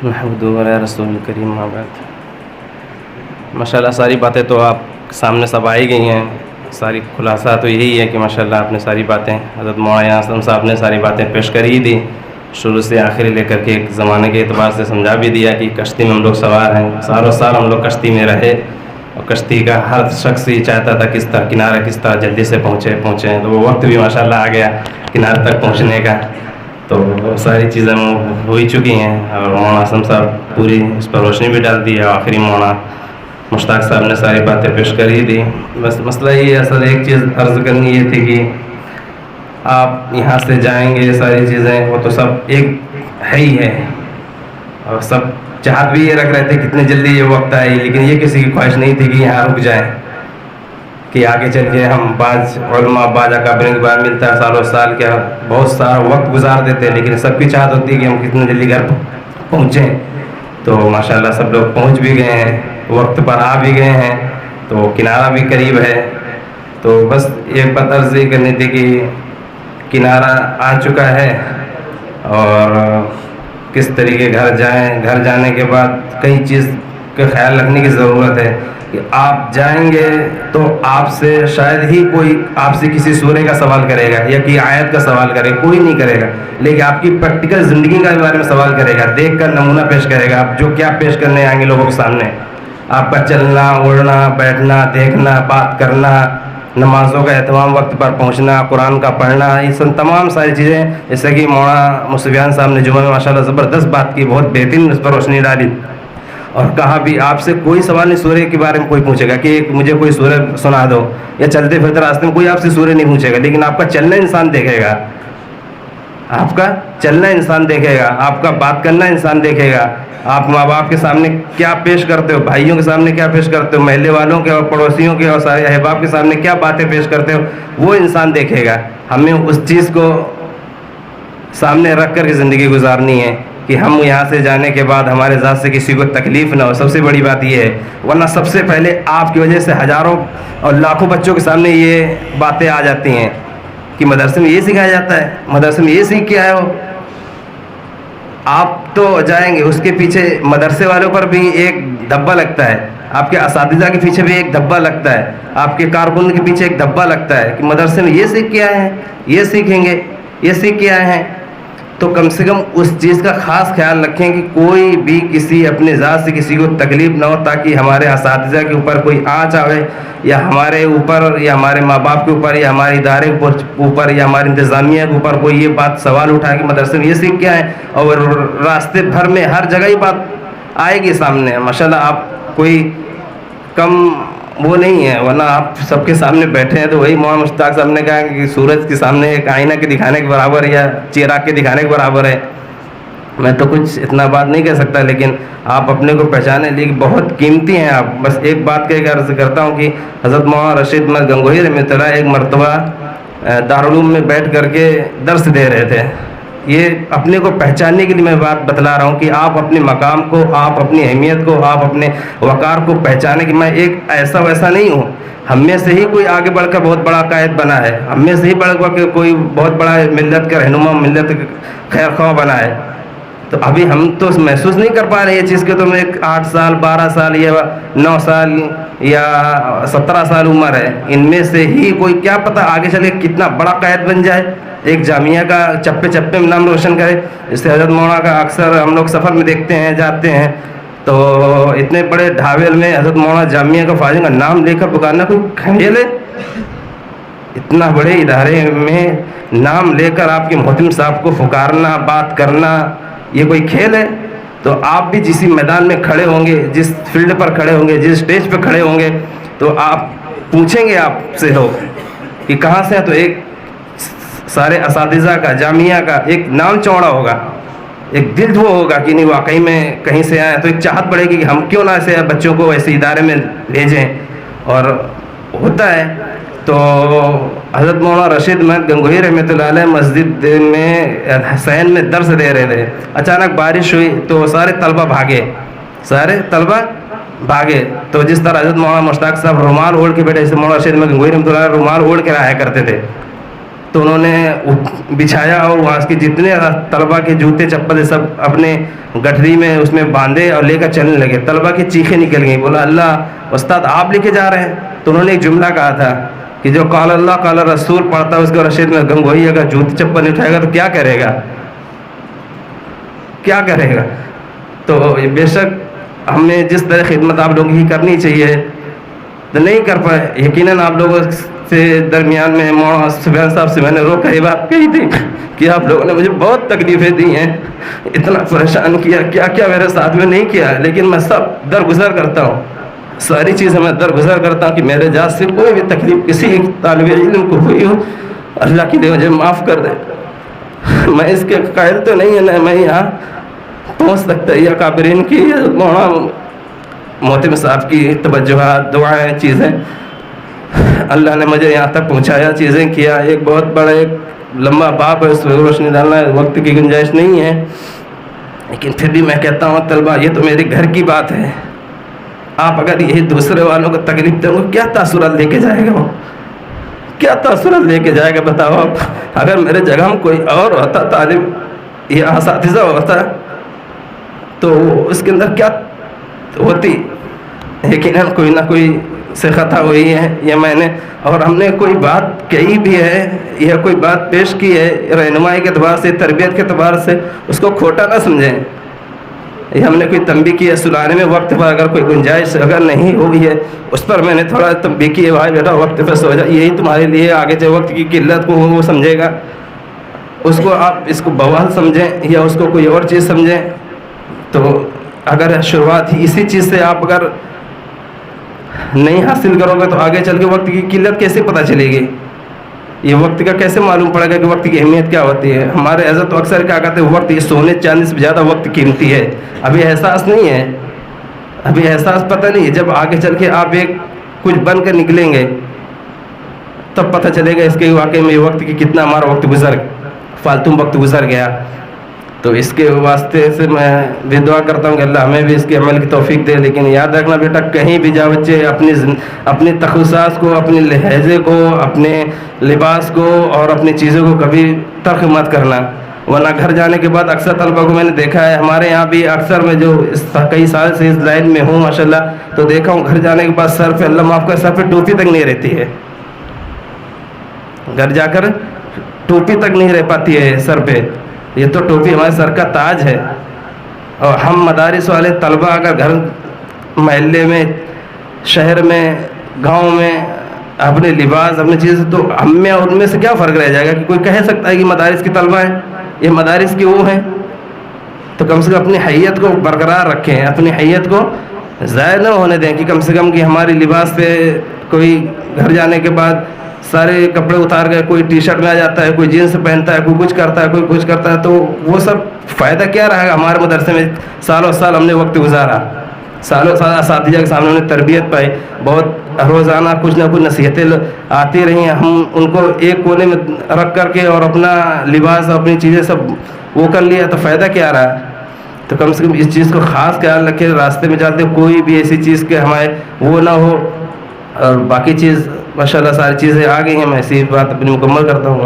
محمد رسول الکریم بعد ماشاءاللہ ساری باتیں تو آپ سامنے سب آئی گئی ہیں. ساری خلاصہ تو یہی ہے کہ ماشاءاللہ آپ نے ساری باتیں حضرت مولانا اسلم صاحب نے ساری باتیں پیش کر ہی دی, شروع سے آخر لے کر کے ایک زمانے کے اعتبار سے سمجھا بھی دیا کہ کشتی میں ہم لوگ سوار ہیں, سالوں سال ہم لوگ کشتی میں رہے, اور کشتی کا ہر شخص یہ چاہتا تھا کس طرح کنارے کس طرح جلدی سے پہنچے تو وہ وقت بھی ماشاءاللہ آ گیا کنارے تک پہنچنے کا. تو ساری چیزیں ہو ہی چکی ہیں, اور مولانا اسلم صاحب پوری اس پر روشنی بھی ڈال دی ہے. آخری مولانا مشتاق صاحب نے ساری باتیں پیش کر ہی دی. بس مسئلہ یہ اصل ایک چیز عرض کرنی یہ تھی کہ آپ یہاں سے جائیں گے, ساری چیزیں وہ تو سب ایک ہے ہی ہے, اور سب چاہت بھی یہ رکھ رہے تھے کتنے جلدی یہ وقت آئے, لیکن یہ کسی کی خواہش نہیں تھی کہ یہاں رک جائیں, کہ آگے چل کے ہم بعض علماء بعض اکابرین کے بعد ملتا ہے سالوں سال کیا بہت سارا وقت گزار دیتے ہیں, لیکن سب کی چاہت ہوتی ہے کہ ہم کتنے جلدی گھر پہنچیں. تو ماشاءاللہ سب لوگ پہنچ بھی گئے ہیں, وقت پر آ بھی گئے ہیں, تو کنارہ بھی قریب ہے. تو بس ایک بات عرض یہ کرنی تھی کہ کنارہ آ چکا ہے, اور کس طریقے گھر جائیں, گھر جانے کے بعد کئی چیز کا خیال رکھنے کی ضرورت ہے کہ آپ جائیں گے تو آپ سے شاید ہی کوئی آپ سے کسی سورے کا سوال کرے گا یا کہ آیت کا سوال کرے, کوئی نہیں کرے گا, لیکن آپ کی پریکٹیکل زندگی کے بارے میں سوال کرے گا, دیکھ کر نمونہ پیش کرے گا آپ جو کیا پیش کرنے آئیں گے لوگوں کے سامنے. آپ کا چلنا اڑنا بیٹھنا دیکھنا بات کرنا, نمازوں کا اہتمام وقت پر پہنچنا, قرآن کا پڑھنا, یہ سب تمام ساری چیزیں, جیسے کہ مولانا مصطفیان صاحب نے جمعہ میں ماشاءاللہ زبردست بات کی, بہت بہترین اس پر روشنی ڈالی, اور کہا بھی آپ سے کوئی سوال نہیں سورہ کے بارے میں کوئی پوچھے گا کہ مجھے کوئی سورہ سنا دو, یا چلتے پھرتے راستے میں کوئی آپ سے سورہ نہیں پوچھے گا, لیکن آپ کا چلنا انسان دیکھے گا, آپ کا چلنا انسان دیکھے گا, آپ کا بات کرنا انسان دیکھے گا, آپ ماں باپ کے سامنے کیا پیش کرتے ہو, بھائیوں کے سامنے کیا پیش کرتے ہو, محلے والوں کے اور پڑوسیوں کے اور سارے احباب کے سامنے کیا باتیں پیش کرتے ہو, وہ انسان دیکھے گا. ہمیں اس چیز کو سامنے رکھ کر کے زندگی گزارنی ہے کہ ہم یہاں سے جانے کے بعد ہمارے ذات سے کسی کو تکلیف نہ ہو. سب سے بڑی بات یہ ہے, ورنہ سب سے پہلے آپ کی وجہ سے ہزاروں اور لاکھوں بچوں کے سامنے یہ باتیں آ جاتی ہیں کہ مدرسے میں یہ سکھایا جاتا ہے, مدرسے میں یہ سیکھ کے آئے ہو. آپ تو جائیں گے, اس کے پیچھے مدرسے والوں پر بھی ایک دھبا لگتا ہے, آپ کے اساتذہ کے پیچھے بھی ایک دھبا لگتا ہے, آپ کے کارکن کے پیچھے ایک دھبا لگتا ہے کہ مدرسے میں یہ سیکھ کے آئے ہیں, یہ سیکھیں گے, یہ سیکھ کے آئے ہیں. تو کم سے کم اس چیز کا خاص خیال رکھیں کہ کوئی بھی کسی اپنے ذات سے کسی کو تکلیف نہ ہو, تاکہ ہمارے اساتذہ کے اوپر کوئی آنچ آوے, یا ہمارے اوپر یا ہمارے ماں باپ کے اوپر یا ہمارے ادارے کے اوپر یا ہماری انتظامیہ کے اوپر کوئی یہ بات سوال اٹھائے کہ مدرسے میں یہ سیکھ کے آئے, اور راستے بھر میں ہر جگہ ہی بات آئے گی سامنے. ماشاءاللہ آپ کوئی کم وہ نہیں ہے, ورنہ آپ سب کے سامنے بیٹھے ہیں تو وہی مولانا مشتاق صاحب نے کہا کہ سورج کے سامنے ایک آئینہ کے دکھانے کے برابر یا چراغ کے دکھانے کے برابر ہے. میں تو کچھ اتنا بات نہیں کہہ سکتا, لیکن آپ اپنے کو پہچانے, لیکن بہت قیمتی ہیں آپ. بس ایک بات کا عرض کرتا ہوں کہ حضرت مولانا رشید احمد گنگوہی رحمۃ اللہ ایک مرتبہ دارالعلوم میں بیٹھ کر کے درس دے رہے تھے. یہ اپنے کو پہچاننے کے لیے میں بات بتلا رہا ہوں کہ آپ اپنے مقام کو, آپ اپنی اہمیت کو, آپ اپنے وقار کو پہچانے کہ میں ایک ایسا ویسا نہیں ہوں. ہم میں سے ہی کوئی آگے بڑھ کر بہت بڑا قائد بنا ہے, ہم میں سے ہی بڑھ کر کوئی بہت بڑا ملت کا رہنما, ملت خیر خواہ بنا ہے. تو ابھی ہم تو محسوس نہیں کر پا رہے یہ چیز کہ تم ایک 8 سال 12 سال یا 9 سال یا 17 سال عمر ہے, ان میں سے ہی کوئی کیا پتہ آگے چل کے کتنا بڑا قائد بن جائے, ایک جامعہ کا چپے چپے میں نام روشن کرے. اس سے حضرت مولانا کا اکثر ہم لوگ سفر میں دیکھتے ہیں, جاتے ہیں, تو اتنے بڑے ڈھاول میں حضرت مولانا جامعہ کا فاضل کا نام لے کر پکارنا کوئی کھیل ہے؟ اتنا بڑے ادارے میں نام لے کر آپ کے محتم صاحب کو پکارنا, بات کرنا, یہ کوئی کھیل ہے؟ تو آپ بھی جس میدان میں کھڑے ہوں گے, جس فیلڈ پر کھڑے ہوں گے, جس اسٹیج پہ کھڑے ہوں گے, تو آپ پوچھیں گے آپ سے ہو کہ کہاں سے ہیں, تو ایک سارے اساتذہ کا جامعہ کا ایک نام چوڑا ہوگا, ایک دل وہ ہوگا کہ نہیں واقعی میں کہیں سے آئے, تو ایک چاہت بڑھے گی کہ ہم کیوں نہ ایسے بچوں کو ایسے ادارے میں بھیجیں. اور ہوتا ہے. تو حضرت مولانا رشید احمد گنگوہی رحمۃ اللہ علیہ مسجد میں حسین میں درس دے رہے تھے, اچانک بارش ہوئی تو سارے طلبہ بھاگے. تو جس طرح حضرت مولانا مشتاق صاحب رومال اوڑھ کے بیٹھے, جیسے مولانا رشید احمد گنگوہی رحمۃ اللہ علیہ رومال اوڑھ کے رہا کرتے تھے, تو انہوں نے بچھایا اور وہاں کے جتنے طلبہ کے جوتے چپل سب اپنے گٹھری میں اس میں باندھے اور لے کر چلنے لگے. طلبہ کی چیخیں نکل گئیں. بولا اللہ استاد آپ لے کے جا رہے ہیں؟ تو انہوں نے ایک جملہ کہا تھا کہ جو قال اللہ قال رسول پڑھتا ہے اس کے رشید میں گنگوئی اگر جوتی چپل نہیں اٹھائے گا تو کیا کرے گا, کیا کرے گا. تو بے شک ہمیں جس طرح خدمت آپ لوگوں کی کرنی چاہیے تو نہیں کر پائے. یقیناً آپ لوگوں سے درمیان میں سفیان صاحب سے میں نے روکا یہ بات کہی تھی کہ آپ لوگوں نے مجھے بہت تکلیفیں دی ہیں, اتنا پریشان کیا, کیا کیا میرے ساتھ میں نہیں کیا, لیکن میں سب درگزر کرتا ہوں, ساری چیزیں میں درگزر کرتا ہوں کہ میرے ذات سے کوئی بھی تکلیف کسی طالب علم کو ہوئی ہو اللہ کے لیے مجھے معاف کر دے. میں اس کے قائل تو نہیں ہے, نہ میں یہاں پہنچ سکتا, یا کابرین کی مولانا محتم صاحب کی توجہات دعائیں چیزیں اللہ نے مجھے یہاں تک پہنچایا, چیزیں کیا. ایک بہت بڑا ایک لمبا باپ ہے, اس میں روشنی ڈالنا وقت کی گنجائش نہیں ہے, لیکن پھر بھی میں کہتا ہوں طلبہ یہ تو میرے گھر کی بات ہے. آپ اگر یہی دوسرے والوں کو تکلیف دیں گے کیا تاثرات لے کے جائے گا, وہ کیا تاثرات لے کے جائے گا بتاؤ آپ. اگر میرے جگہ میں کوئی اور ہوتا طالب یا اساتذہ ہوتا تو اس کے اندر کیا ہوتی. یقیناً کوئی نہ کوئی سے خطا ہوئی ہے, یا میں نے اور ہم نے کوئی بات کہی بھی ہے یا کوئی بات پیش کی ہے رہنمائی کے اعتبار سے, تربیت کے اعتبار سے, اس کو کھوٹا نہ سمجھیں. یہ ہم نے کوئی تنبیہ کی ہے سلانے میں وقت پر اگر کوئی گنجائش اگر نہیں ہوئی ہے اس پر میں نے تھوڑا تنبیہ کی ہے, بھائی بیٹا وقت پہ سو جا, یہی تمہارے لیے آگے چلے وقت کی قلت کو وہ سمجھے گا, اس کو آپ اس کو بوال سمجھیں یا اس کو کوئی اور چیز سمجھیں. تو اگر شروعات ہی اسی چیز سے آپ اگر نہیں حاصل کرو گے تو آگے چل کے وقت کی قلت کیسے پتہ چلے گی, یہ وقت کا کیسے معلوم پڑے گا کہ وقت کی اہمیت کیا ہوتی ہے. ہمارے حضرت تو اکثر کیا کہتے ہیں وقت یہ سونے چاندی سے زیادہ وقت قیمتی ہے. ابھی احساس نہیں ہے, ابھی احساس پتہ نہیں ہے. جب آگے چل کے آپ ایک کچھ بن کر نکلیں گے تب پتہ چلے گا اس کے واقعے میں وقت کی کتنا ہمارا وقت فالتو وقت گزر گیا. تو اس کے واسطے سے میں بھی دعا کرتا ہوں کہ اللہ ہمیں بھی اس کے عمل کی توفیق دے. لیکن یاد رکھنا بیٹا کہیں بھی جا بچے اپنی تخصصات کو, اپنے لہجے کو, اپنے لباس کو اور اپنی چیزوں کو کبھی ترک مت کرنا, ورنہ گھر جانے کے بعد اکثر طلبہ کو میں نے دیکھا ہے, ہمارے یہاں بھی اکثر میں جو کئی سال سے اس لائن میں ہوں ماشاءاللہ, تو دیکھا ہوں گھر جانے کے بعد سر پہ اللہ معاف کر سر پہ ٹوپی تک نہیں رہتی ہے, گھر جا کر ٹوپی تک نہیں رہ پاتی ہے سر پہ. یہ تو ٹوپی ہمارے سر کا تاج ہے. اور ہم مدارس والے طلبہ اگر گھر محلے میں شہر میں گاؤں میں اپنے لباس اپنی چیز, تو ہم میں اور ان میں سے کیا فرق رہ جائے گا کہ کوئی کہہ سکتا ہے کہ مدارس کی طلبہ ہیں, یہ مدارس کی وہ ہیں. تو کم سے کم اپنی حیت کو برقرار رکھیں, اپنی حیت کو ضائع نہ ہونے دیں کہ کم سے کم کہ ہماری لباس پہ کوئی گھر جانے کے بعد سارے کپڑے اتار گئے, کوئی ٹی شرٹ میں آ جاتا ہے, کوئی جینس پہنتا ہے, کوئی کچھ کرتا ہے, کوئی کچھ کرتا ہے. تو وہ سب فائدہ کیا رہے گا. ہمارے مدرسے میں سالوں سال ہم نے وقت گزارا, سالوں سال اساتذہ کے سامنے انہوں نے تربیت پائی, بہت روزانہ کچھ نہ کچھ نصیحتیں آتی رہی ہیں. ہم ان کو ایک کونے میں رکھ کر کے اور اپنا لباس اپنی چیزیں سب وہ کر لیا, تو فائدہ کیا رہا. تو کم سے کم اس چیز کو خاص خیال رکھیں, راستے میں جاتے کوئی بھی ایسی چیز کہ ہمارے وہ نہ ہو. اور باقی چیز ماشاءاللہ ساری چیزیں آ گئی ہیں, میں ایسی بات اپنی مکمل کرتا ہوں.